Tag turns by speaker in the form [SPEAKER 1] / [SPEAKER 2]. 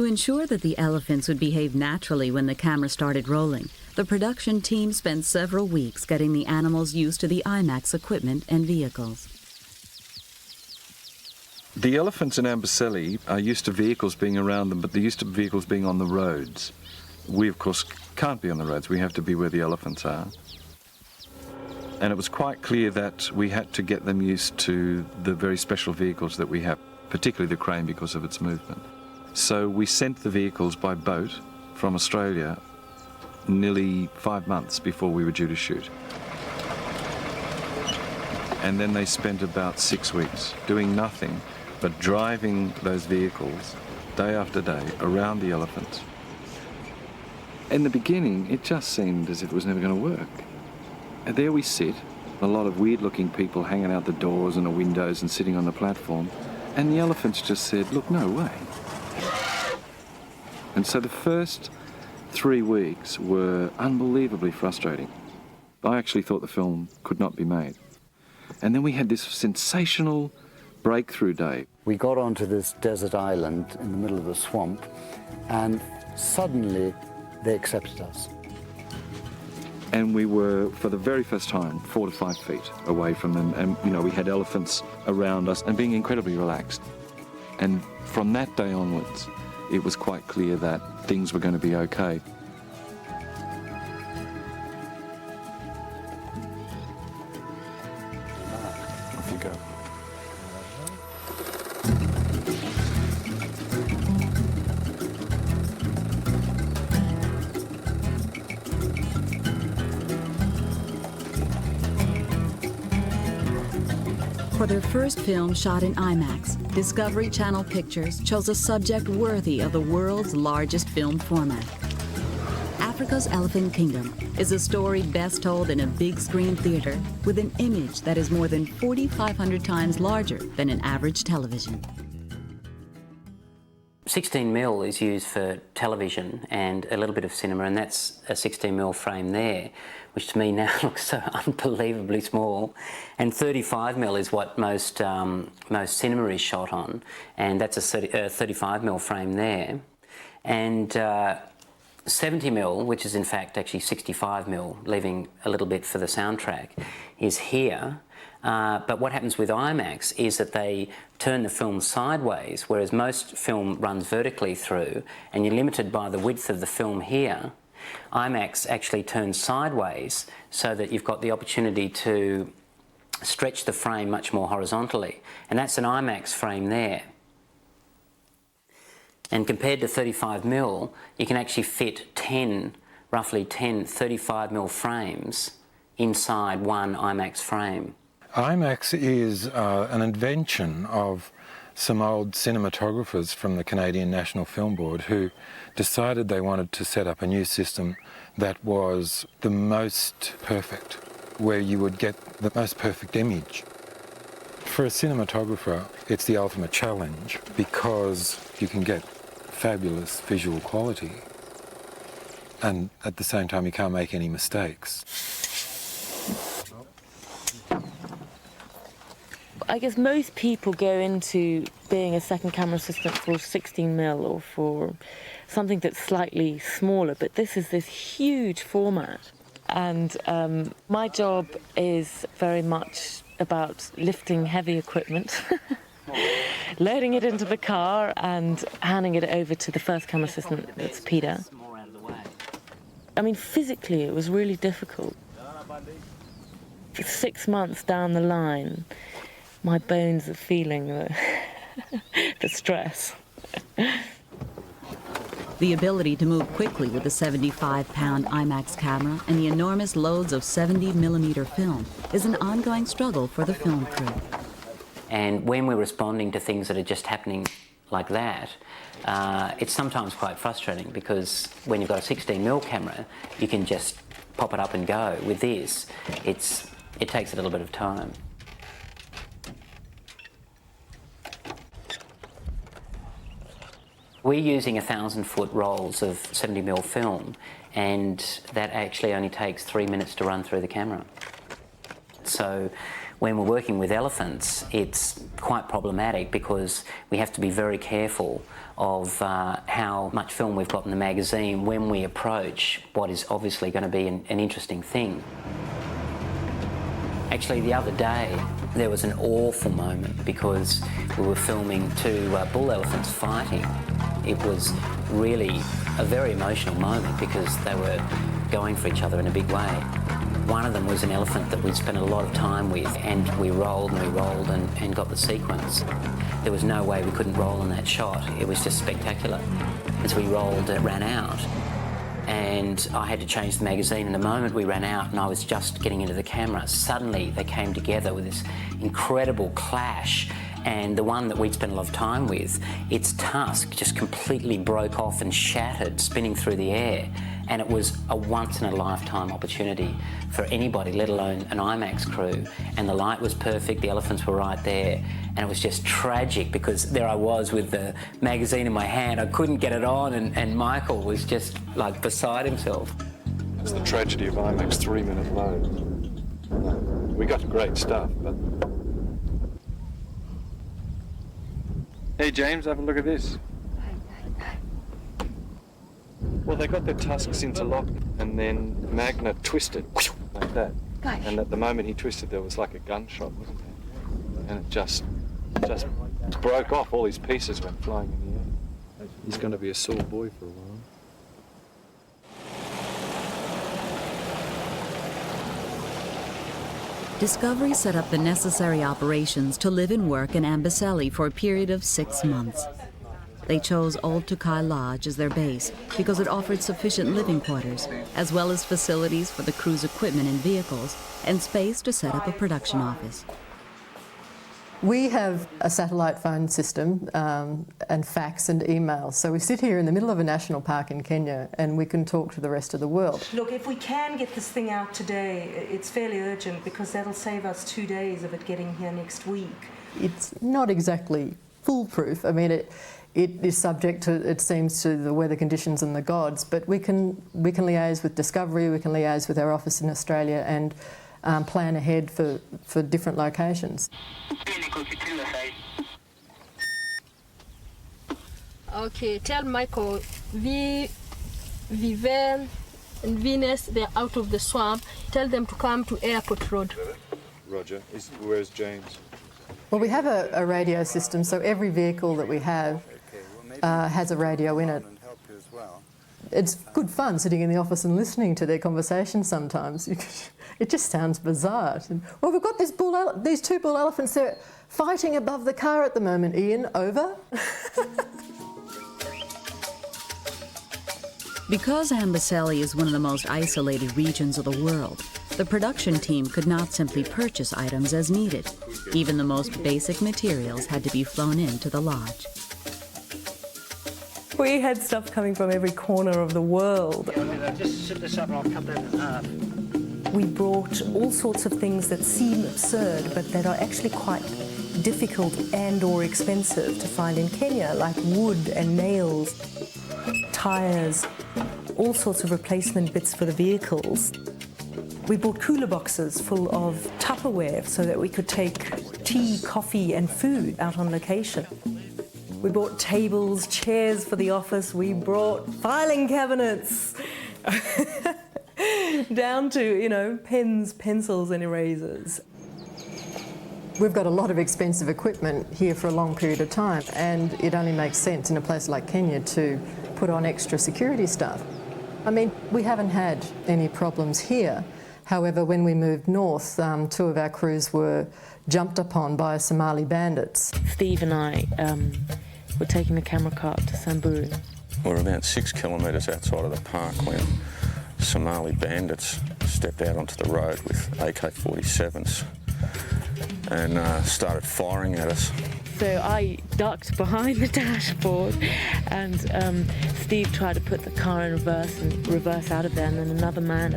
[SPEAKER 1] To ensure that the elephants would behave naturally when the camera started rolling, the production team spent several weeks getting the animals used to the IMAX equipment and vehicles.
[SPEAKER 2] The elephants in Amboseli are used to vehicles being around them, but they're used to vehicles being on the roads. We, of course, can't be on the roads. We have to be where the elephants are. And it was quite clear that we had to get them used to the very special vehicles that we have, particularly the crane because of its movement. So we sent the vehicles by boat from Australia nearly 5 months before we were due to shoot. And then they spent about 6 weeks doing nothing but driving those vehicles day after day around the elephants. In the beginning, it just seemed as if it was never going to work. And there we sit, a lot of weird-looking people hanging out the doors and the windows and sitting on the platform, and the elephants just said, look, no way. And so the first 3 weeks were unbelievably frustrating. I actually thought the film could not be made. And then we had this sensational breakthrough day.
[SPEAKER 3] We got onto this desert island in the middle of the swamp, and suddenly they accepted us.
[SPEAKER 2] And we were, for the very first time, 4 to 5 feet away from them. And, you know, we had elephants around us and being incredibly relaxed. And from that day onwards, it was quite clear that things were going to be okay. Off you go.
[SPEAKER 1] For their first film shot in IMAX, Discovery Channel Pictures chose a subject worthy of the world's largest film format. Africa's Elephant Kingdom is a story best told in a big screen theater with an image that is more than 4,500 times larger than an average television.
[SPEAKER 4] 16mm is used for television and a little bit of cinema, and that's a 16mm frame there, which to me now looks so unbelievably small. And 35mm is what most cinema is shot on, and that's a 35mm frame there. And 70mm, which is in fact actually 65mm, leaving a little bit for the soundtrack, is here. But what happens with IMAX is that they turn the film sideways, whereas most film runs vertically through, and you're limited by the width of the film here. IMAX actually turns sideways so that you've got the opportunity to stretch the frame much more horizontally, and that's an IMAX frame there. And compared to 35mm, you can actually fit roughly 10 35mm frames inside one IMAX frame.
[SPEAKER 5] IMAX is an invention of some old cinematographers from the Canadian National Film Board who decided they wanted to set up a new system that was the most perfect, where you would get the most perfect image. For a cinematographer, it's the ultimate challenge because you can get fabulous visual quality and at the same time you can't make any mistakes.
[SPEAKER 6] I guess most people go into being a second camera assistant for 16mm or for something that's slightly smaller, but this is this huge format. And my job is very much about lifting heavy equipment, loading it into the car and handing it over to the first camera assistant, that's Peter. I mean, physically it was really difficult. 6 months down the line, my bones are feeling the stress.
[SPEAKER 1] The ability to move quickly with a 75-pound IMAX camera and the enormous loads of 70mm film is an ongoing struggle for the film crew.
[SPEAKER 4] And when we're responding to things that are just happening like that, it's sometimes quite frustrating because when you've got a 16mm camera, you can just pop it up and go. With this, it takes a little bit of time. We're using 1,000-foot rolls of 70mm film, and that actually only takes 3 minutes to run through the camera. So When we're working with elephants, it's quite problematic because we have to be very careful of how much film we've got in the magazine when we approach what is obviously going to be an interesting thing. Actually, the other day, there was an awful moment because we were filming two bull elephants fighting. It was really a very emotional moment because they were going for each other in a big way. One of them was an elephant that we'd spent a lot of time with, and we rolled and got the sequence. There was no way we couldn't roll in that shot. It was just spectacular. As we rolled, it ran out. And I had to change the magazine. In the moment we ran out and I was just getting into the camera, suddenly they came together with this incredible clash. And the one that we'd spent a lot of time with, its tusk just completely broke off and shattered, spinning through the air. And it was a once-in-a-lifetime opportunity for anybody, let alone an IMAX crew. And the light was perfect, the elephants were right there. And it was just tragic because there I was with the magazine in my hand. I couldn't get it on, and Michael was just like beside himself.
[SPEAKER 2] It's the tragedy of IMAX 3-minute load. We got great stuff, but... Hey, James, have a look at this. Well, they got their tusks interlocked, and then Magna twisted like that.
[SPEAKER 7] Gosh.
[SPEAKER 2] And at the moment he twisted, there was like a gunshot, wasn't there? And it just broke off. All these pieces went flying in the air. He's going to be a sore boy for a while.
[SPEAKER 1] Discovery set up the necessary operations to live and work in Amboseli for a period of 6 months. They chose Old Tokai Lodge as their base because it offered sufficient living quarters, as well as facilities for the crew's equipment and vehicles, and space to set up a production office.
[SPEAKER 7] We have a satellite phone system and fax and email. So we sit here in the middle of a national park in Kenya and we can talk to the rest of the world.
[SPEAKER 8] Look, if we can get this thing out today, it's fairly urgent because that'll save us 2 days of it getting here next week.
[SPEAKER 7] It's not exactly foolproof. I mean, it is subject to, it seems, to the weather conditions and the gods, but we can liaise with Discovery, we can liaise with our office in Australia and plan ahead for different locations.
[SPEAKER 9] Okay, tell Michael, Vivian and Venus, they're out of the swamp. Tell them to come to Airport Road.
[SPEAKER 2] Roger. Where's James?
[SPEAKER 7] Well, we have a radio system, so every vehicle that we have has a radio in it. It's good fun sitting in the office and listening to their conversations sometimes. It just sounds bizarre. Well, we've got these two bull elephants, they're fighting above the car at the moment. Ian, over?
[SPEAKER 1] Because Amboseli is one of the most isolated regions of the world, the production team could not simply purchase items as needed. Even the most basic materials had to be flown into the lodge.
[SPEAKER 8] We had stuff coming from every corner of the world.
[SPEAKER 10] Just sit this up and I'll cut that in half.
[SPEAKER 8] We brought all sorts of things that seem absurd but that are actually quite difficult and or expensive to find in Kenya, like wood and nails, tyres, all sorts of replacement bits for the vehicles. We bought cooler boxes full of Tupperware so that we could take tea, coffee and food out on location. We bought tables, chairs for the office. We brought filing cabinets down to, pens, pencils and erasers.
[SPEAKER 7] We've got a lot of expensive equipment here for a long period of time, and it only makes sense in a place like Kenya to put on extra security stuff. I mean, we haven't had any problems here. However, when we moved north, 2 of our crews were jumped upon by Somali bandits.
[SPEAKER 6] Steve and I were taking the camera cart to Samburu.
[SPEAKER 11] We're about 6 kilometres outside of the park when Somali bandits stepped out onto the road with AK-47s and started firing at us.
[SPEAKER 6] So I ducked behind the dashboard and Steve tried to put the car in reverse and reverse out of there, and then another man